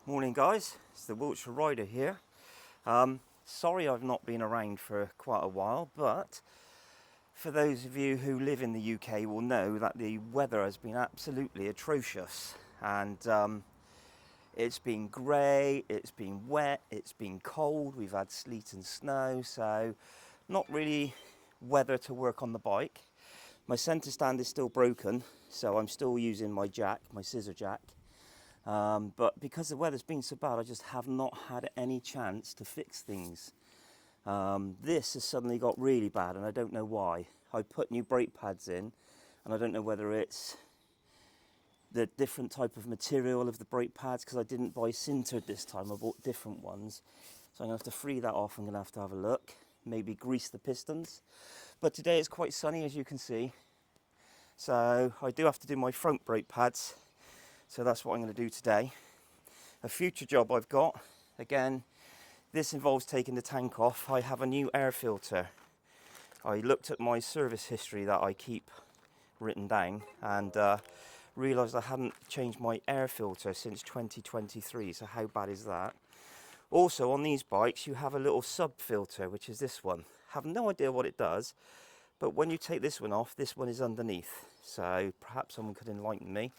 Morning guys, it's the Wiltshire Rider here. Sorry I've not been around for quite a while, but for those of you who live in the UK will know that the weather has been absolutely atrocious, and it's been grey, it's been wet, it's been cold, we've had sleet and snow, so not really weather to work on the bike. My centre stand is still broken, so I'm still using my jack, my scissor jack. But because the weather's been so bad, I just have not had any chance to fix things. This has suddenly got really bad, and I don't know why. I put new brake pads in, and I don't know whether it's the different type of material of the brake pads, because I didn't buy sintered this time, I bought different ones. So I'm going to have to free that off. I'm going to have a look, maybe grease the pistons. But today it's quite sunny, as you can see. So I do have to do my front brake pads. So that's what I'm going to do today. A future job I've got, again, this involves taking the tank off. I have a new air filter. I looked at my service history that I keep written down and realised I hadn't changed my air filter since 2023, so how bad is that? Also, on these bikes you have a little sub filter, which is this one. Have no idea what it does, but when you take this one off, this one is underneath, so perhaps someone could enlighten me.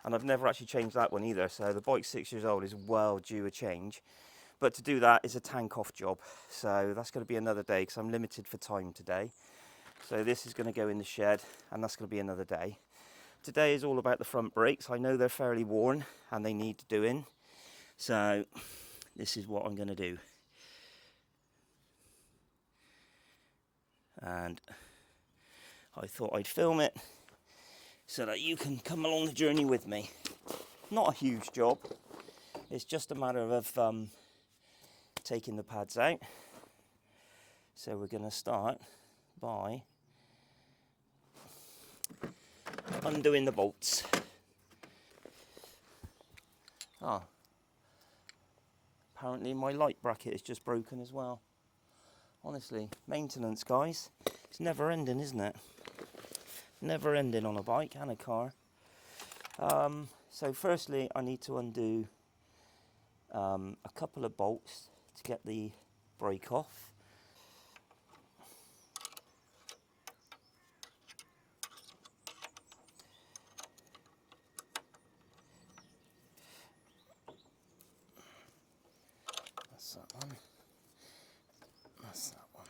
And I've never actually changed that one either, so the bike's 6 years old, is well due a change. But to do that is a tank off job, so that's going to be another day because I'm limited for time today. So this is going to go in the shed, and that's going to be another day. Today is all about the front brakes. I know they're fairly worn and they need doing, so this is what I'm going to do. And I thought I'd film it so that you can come along the journey with me. Not a huge job, it's just a matter of taking the pads out. So we're going to start by undoing the bolts. Apparently my light bracket is just broken as well. Honestly, maintenance guys, it's never ending, isn't it? Never ending on a bike and a car. So firstly I need to undo a couple of bolts to get the brake off. That's that one. That's that one.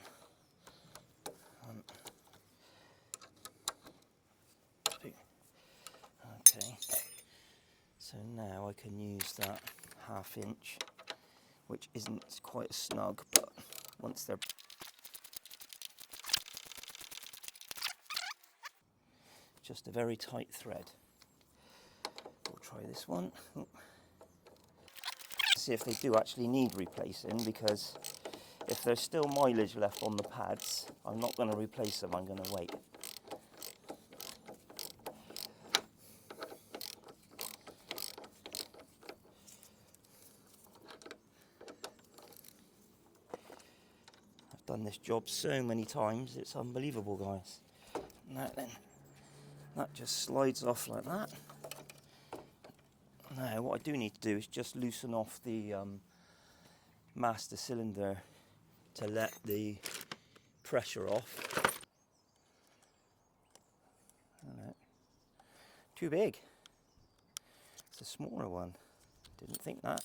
Okay, so now I can use that 1/2 inch, which isn't quite as snug, but once they're just a very tight thread. We'll try this one. See if they do actually need replacing, because if there's still mileage left on the pads, I'm not going to replace them, I'm going to wait. I've done this job so many times, it's unbelievable, guys. Now then, that just slides off like that. Now what I do need to do is just loosen off the master cylinder to let the pressure off. No, too big. It's a smaller one. Didn't think that.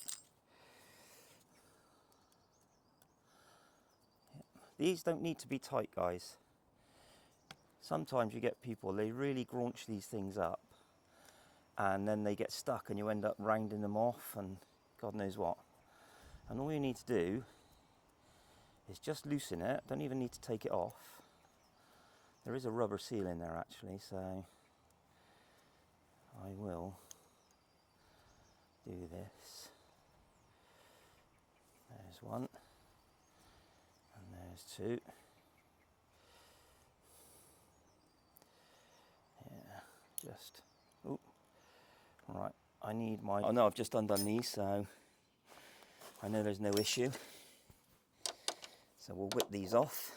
These don't need to be tight, guys. Sometimes you get people, they really graunch these things up and then they get stuck and you end up rounding them off and God knows what. And all you need to do is just loosen it. Don't even need to take it off. There is a rubber seal in there actually, so I will do this. There's one. And there's two. Yeah, just, oh, right, I need my, oh no, I've just undone these, so I know there's no issue. So we'll whip these off.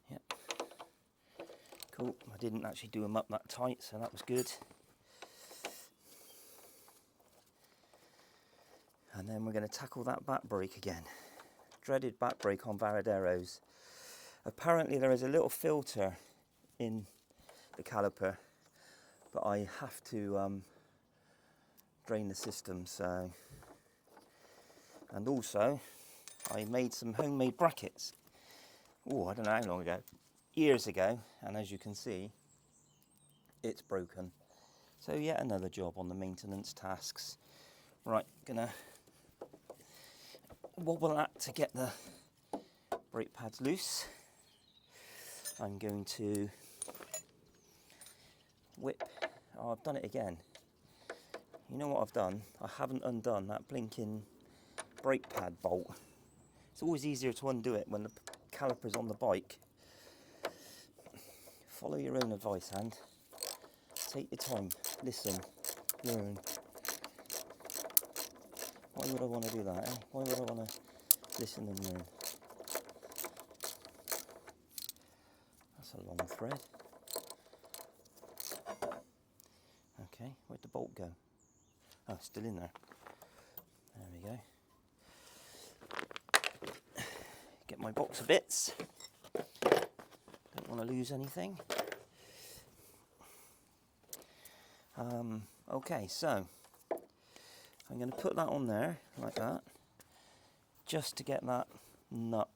Yep. Oh, I didn't actually do them up that tight, so that was good. And then we're going to tackle that back brake again. Dreaded back brake on Varaderos. Apparently there is a little filter in the caliper, but I have to drain the system, so. And also, I made some homemade brackets. Oh, I don't know how long ago. Years ago, and as you can see, it's broken. So yet another job on the maintenance tasks. Right, gonna wobble that to get the brake pads loose. I'm going to whip. Oh, I've done it again. You know what I've done? I haven't undone that blinking brake pad bolt. It's always easier to undo it when the caliper's on the bike. Follow your own advice, and take your time, listen, learn. Why would I want to do that, eh? Why would I want to listen and learn? That's a long thread. Okay, where'd the bolt go? Oh, it's still in there. There we go. Get my box of bits. Don't want to lose anything. Okay, so I'm going to put that on there like that, just to get that nut,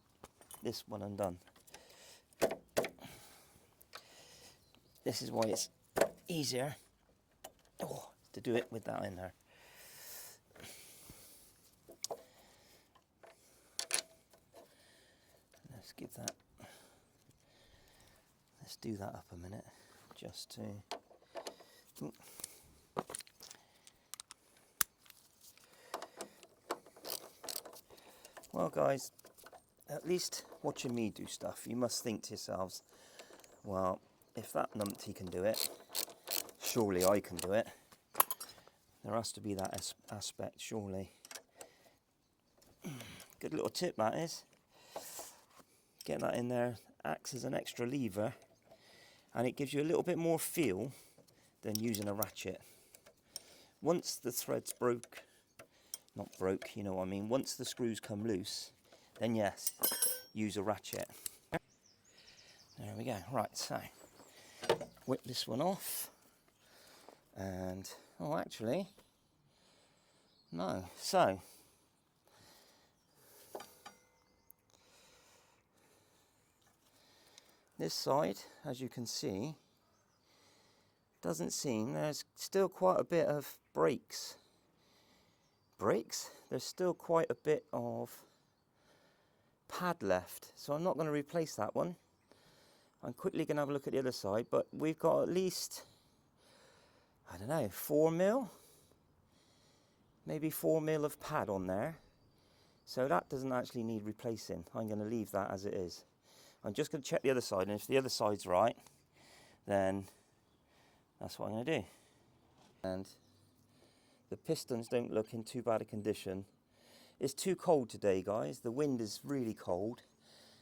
this one, undone. This is why it's easier to do it with that in there. Let's do that up a minute, just to. Well, guys, at least watching me do stuff, you must think to yourselves, well, if that numpty can do it, surely I can do it. There has to be that aspect, surely. Good little tip, that is. Get that in there, acts as an extra lever, and it gives you a little bit more feel than using a ratchet. Once the thread's not broke, you know what I mean, once the screws come loose, then yes, use a ratchet. There we go. Right, so whip this one off, and oh, actually, no. So this side, as you can see, doesn't seem, there's still quite a bit of brakes. There's still quite a bit of pad left, so I'm not going to replace that one. I'm quickly going to have a look at the other side, but we've got at least, I don't know, 4 mil? Maybe 4 mil of pad on there. So that doesn't actually need replacing. I'm going to leave that as it is. I'm just going to check the other side, and if the other side's right, then that's what I'm going to do. And the pistons don't look in too bad a condition. It's too cold today, guys. The wind is really cold.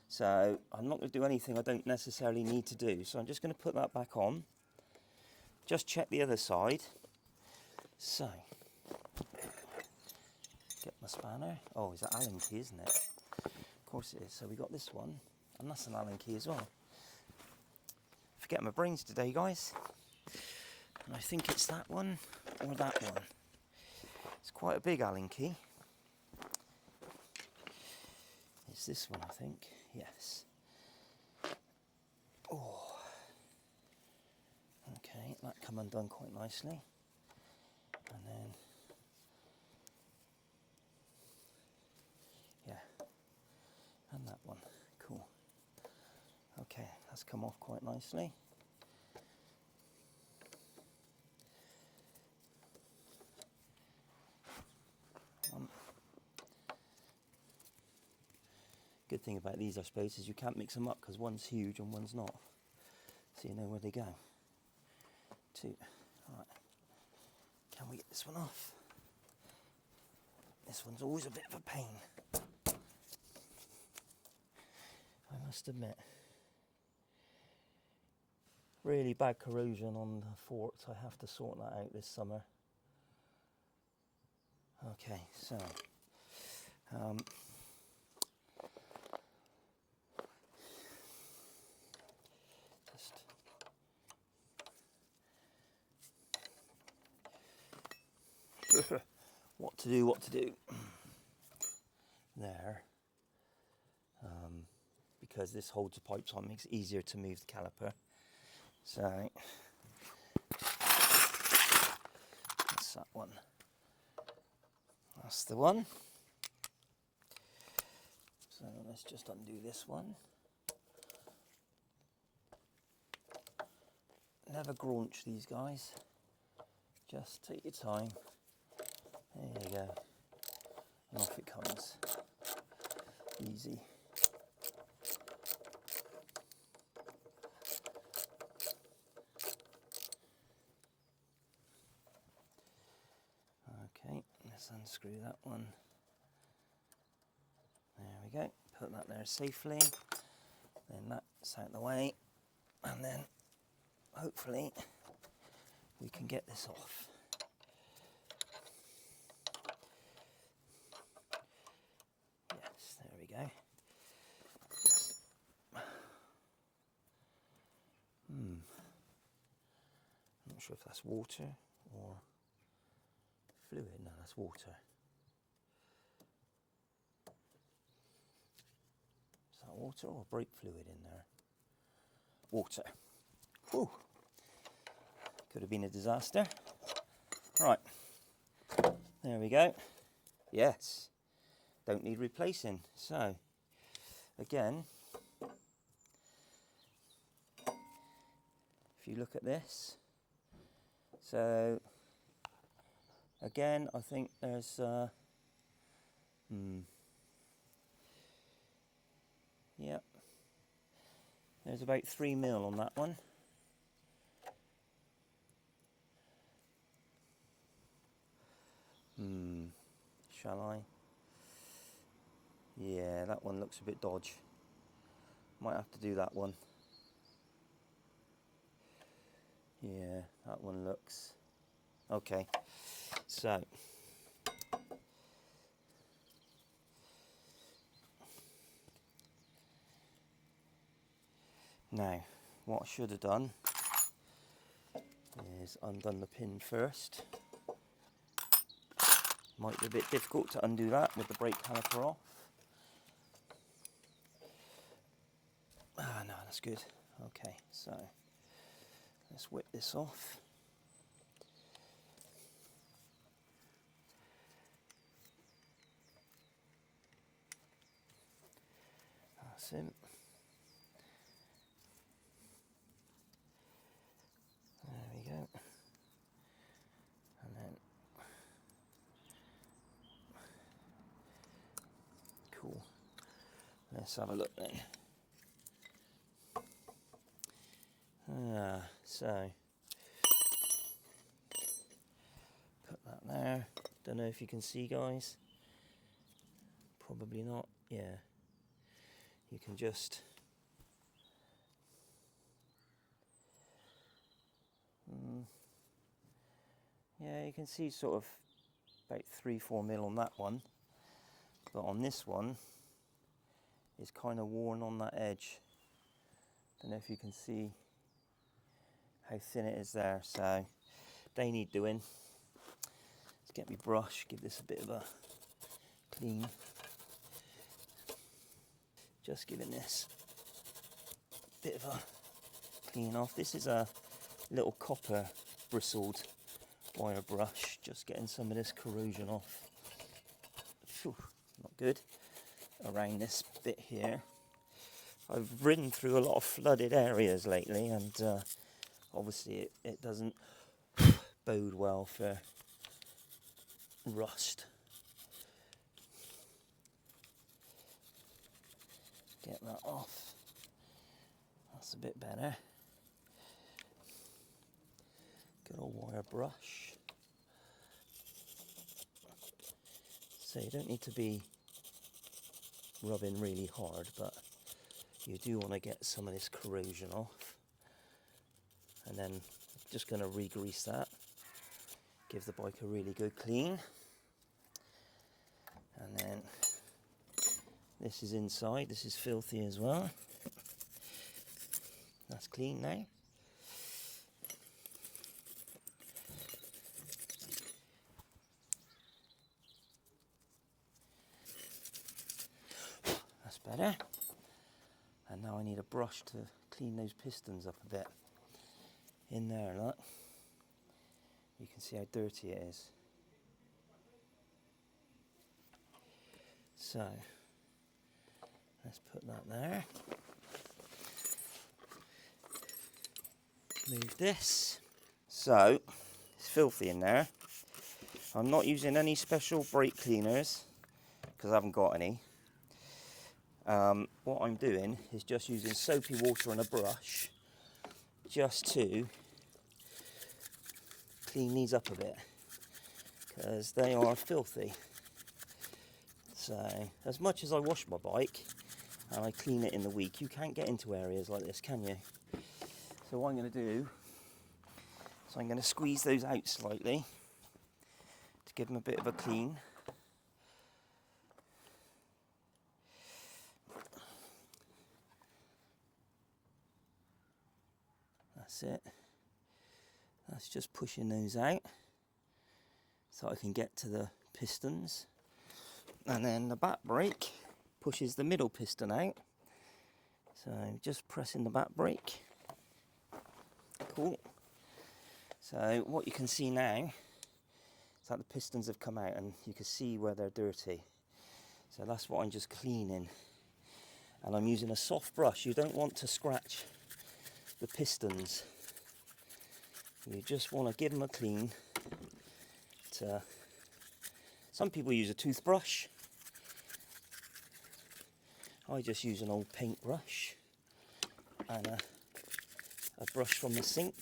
So I'm not going to do anything I don't necessarily need to do. So I'm just going to put that back on. Just check the other side. So, get my spanner. Oh, it's an Allen key, isn't it? Of course it is. So we got this one, and that's an Allen key as well. Forget my brains today, guys. And I think it's that one or that one. It's quite a big Allen key. It's this one, I think. Yes. Oh. Okay, that come undone quite nicely. And then, yeah, and that one. Cool. Okay, that's come off quite nicely. Good thing about these, I suppose, is you can't mix them up because one's huge and one's not. So you know where they go. 2. Right. Can we get this one off? This one's always a bit of a pain, I must admit. Really bad corrosion on the forks. I have to sort that out this summer. Okay, so just what to do there, because this holds the pipes on, makes it easier to move the caliper. So that's that one. That's the one. So let's just undo this one. Never graunch these guys. Just take your time. There you go. And off it comes. Easy. Okay, let's unscrew that one. There we go. Put that there safely. Then that's out the way. And then hopefully we can get this off. Yes, there we go. I'm not sure if that's water or fluid. No, that's water. Is that water or brake fluid in there? Water. Whew. Could have been a disaster. Right. There we go. Yes. Don't need replacing. So, again, if you look at this, so again, I think there's yep, there's about 3 mil on that one. Shall I? Yeah, that one looks a bit dodgy. Might have to do that one. Yeah, that one looks okay. So now what I should have done is undone the pin first. Might be a bit difficult to undo that with the brake caliper off. Ah, no, that's good. Okay, so let's whip this off. That's it. There we go. And then, cool. Let's have a look then. So put that there. Don't know if you can see, guys. Probably not. Yeah. You can just yeah, you can see sort of about 3-4 mil on that one, but on this one it's kind of worn on that edge. Don't know if you can see how thin it is there, so they need doing. Let's get me brush, give this a bit of a clean. Just giving this a bit of a clean off. This is a little copper bristled wire brush, just getting some of this corrosion off. Whew, not good. Around this bit here. I've ridden through a lot of flooded areas lately, and obviously it doesn't bode well for rust. Get that off. That's a bit better. Good old wire brush. So you don't need to be rubbing really hard, but you do want to get some of this corrosion off. And then just going to re-grease that, give the bike a really good clean. And then this is inside, this is filthy as well. That's clean now. That's better. And now I need a brush to clean those pistons up a bit. In there, look. You can see how dirty it is. So, let's put that there. Move this. So, it's filthy in there. I'm not using any special brake cleaners because I haven't got any. What I'm doing is just using soapy water and a brush just to clean these up a bit because they are filthy. So as much as I wash my bike and I clean it in the week, you can't get into areas like this, can you? So what I'm going to do is I'm going to squeeze those out slightly to give them a bit of a clean. That's it. That's just pushing those out so I can get to the pistons. And then the back brake pushes the middle piston out. So just pressing the back brake. Cool. So what you can see now is that the pistons have come out and you can see where they're dirty. So that's what I'm just cleaning. And I'm using a soft brush. You don't want to scratch the pistons. You just want to give them a clean. Some people use a toothbrush. I just use an old paintbrush and a brush from the sink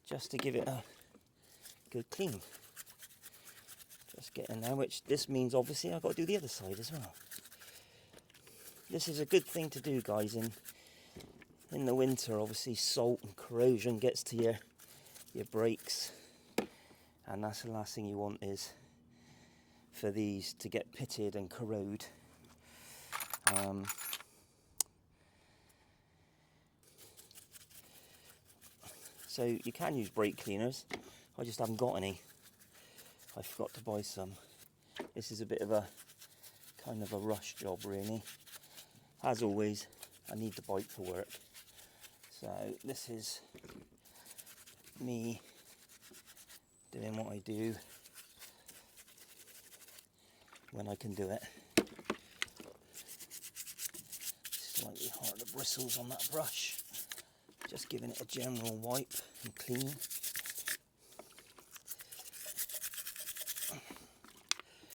just to give it a good clean. Just get in there, which this means obviously I've got to do the other side as well. This is a good thing to do, guys, in the winter. Obviously salt and corrosion gets to your brakes, and that's the last thing you want is for these to get pitted and corrode. So you can use brake cleaners. I just haven't got any. I forgot to buy some. This is a bit of a kind of a rush job, really. As always, I need the bike to work. So this is me doing what I do when I can do it. Slightly harder bristles on that brush. Just giving it a general wipe and clean.